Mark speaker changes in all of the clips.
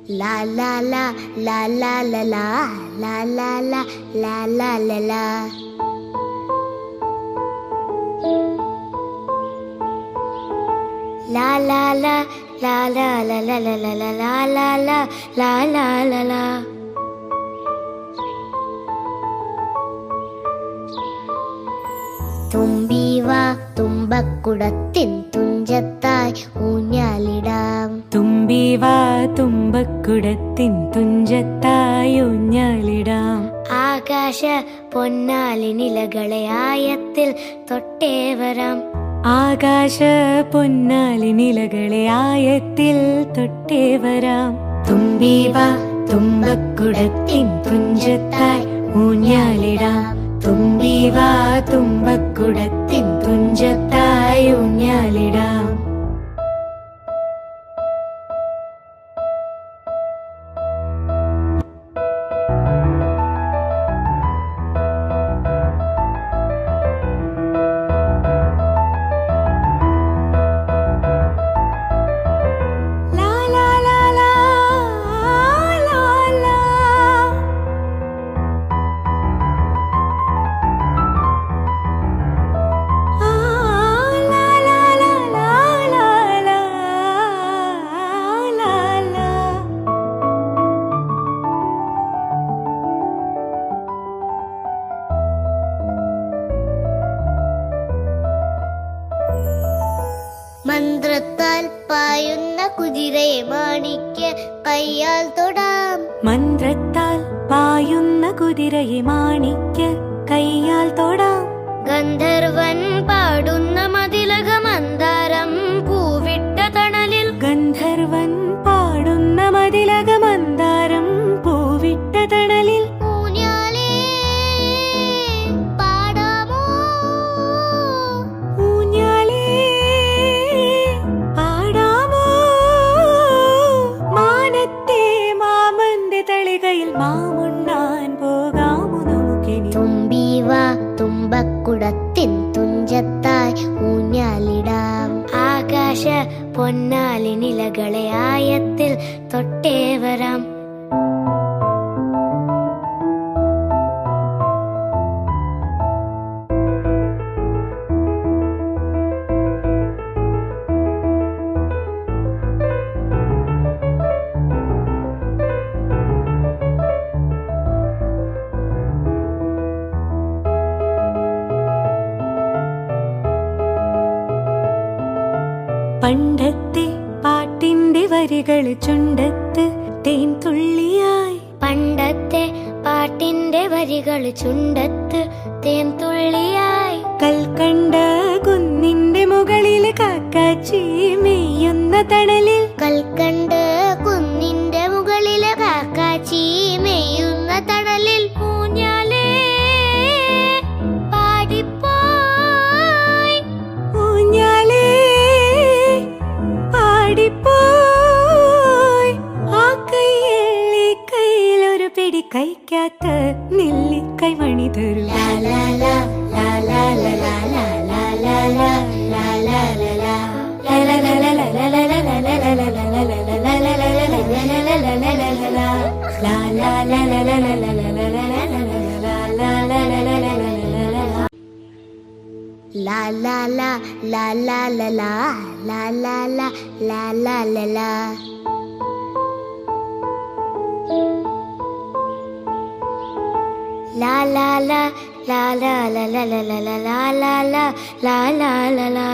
Speaker 1: La la la la la la la la la la la la la la. La la la la la la la la la la la la la la la la la. തുമ്പി വാ തുമ്പക്കുടത്തിൻ തുഞ്ചത്തായി ഊഞ്ഞാലിടാം.
Speaker 2: തുമ്പി വാ തുമ്പക്കുടത്തിൻ തുഞ്ചത്തായി ഊഞ്ഞാലിടാം.
Speaker 1: ആകാശ പൊന്നാലിനിലകളെ ആയത്തിൽ തൊട്ടേ വരാം.
Speaker 2: ആകാശ പൊന്നാലിനിലകളെ ആയത്തിൽ തൊട്ടേ വരാം. തുമ്പി വാ തുമ്പക്കുടത്തിൻ തുഞ്ചത്തായി ഊഞ്ഞാലിടാം. തുമ്പി വാ തുമ്പക്കുടത്തിൻ തുഞ്ചത്തായി ഊഞ്ഞാലിടാം.
Speaker 1: മന്ത്രത്താൽ പായുന്ന കുതിരയെ മാണിക്യ കയ്യാൽ തൊടാം.
Speaker 2: മന്ത്രത്താൽ പായുന്ന കുതിരയെ മാണിക്യ കയ്യാൽ തൊടാം.
Speaker 1: ഗന്ധർവൻ പാടുന്ന മതിലക മന്ദാരം പൂവിട്ട തണലിൽ.
Speaker 2: ഗന്ധർവൻ പാടുന്ന മതിലക മന്ദാരം പൂവിട്ട തണലിൽ.
Speaker 1: ഊഞ്ഞാലേ പാടാമോ
Speaker 2: ഊഞ്ഞാലേ പാടാമോ. മാനത്തെ മാമന്റെ തളികയിൽ മാമുണ്ണാൻ പോകാമോ നമുക്കിനി.
Speaker 1: തുമ്പി വാ തുമ്പക്കുടത്തിൻ തുഞ്ചത്തായി ഊഞ്ഞാലിടാം. ആകാശ പൊന്നാലിനിലകളെ ആയത്തിൽ തൊട്ടേ വരാം.
Speaker 2: പണ്ടത്തെ പാട്ടിന്റെ വരികൾ ചുണ്ടത്ത് തേൻ തുള്ളിയായി.
Speaker 1: പണ്ടത്തെ പാട്ടിന്റെ വരികൾ ചുണ്ടത്ത് തേൻ തുള്ളിയായി.
Speaker 2: കൽക്കണ്ട കുന്നിന്റെ മുകളിൽ കാക്കാച്ചി മെയ്യുന്ന തണലിൽ.
Speaker 1: കൽക്കണ്ട് കുന്നിന്റെ മുകളില് കാക്കാച്ചി മെയ്യുന്ന തണലിൽ. ഊഞ്ഞാലേ പാടിപ്പോയി.
Speaker 2: ഊഞ്ഞാലേ പാടിപ്പോയി. ആ കയ്യിൽ ഈ കയ്യിലൊരു പിടി കഴിക്കാത്ത നെല്ലിക്കൈ മണി തരൂ.
Speaker 1: ലാ ലാ ലാ ലാ ലാ ലാ ലാ ലാ ലാ ലാ ലാ ലാ ലാ ലാ. La la la la la la la la la la la la la la. La la la la la la la la la la la la la la la la la.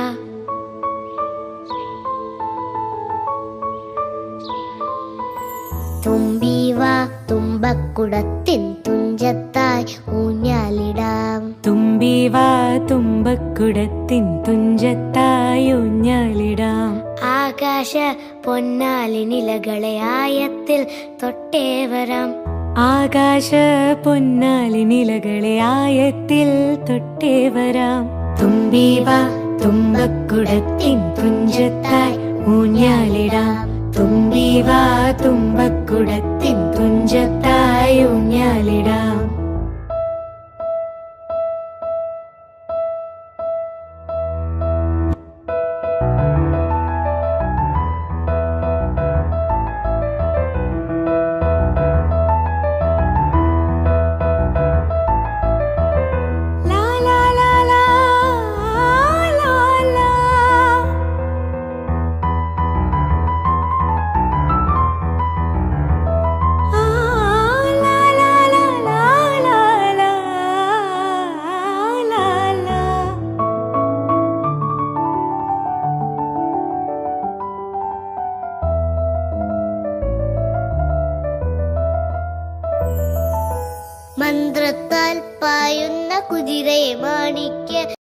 Speaker 1: തുമ്പി വാ തുമ്പക്കുടത്തിൻ തുഞ്ചത്തായി ഊഞ്ഞാലിടാം.
Speaker 2: തുമ്പി വാ തുമ്പക്കുടത്തിൻ തുഞ്ചത്തായി ഊഞ്ഞാലിടാം.
Speaker 1: ആകാശ പൊന്നാലിനിലകളെ ആയത്തിൽ തൊട്ടേ വരാം.
Speaker 2: ആകാശ പൊന്നാലിനിലകളെ ആയത്തിൽ തൊട്ടേ വരാം. തുമ്പി വാ തുമ്പക്കുടത്തിൻ തുഞ്ചത്തായി ഊഞ്ഞാലിടാം. തുമ്പി വാ തുമ്പക്കുടത്തിൻ തുഞ്ചത്തായി ഊഞ്ഞാലിടാം.
Speaker 1: മന്ത്രത്താൽ പായുന്ന കുതിരയെ മാണിക്യ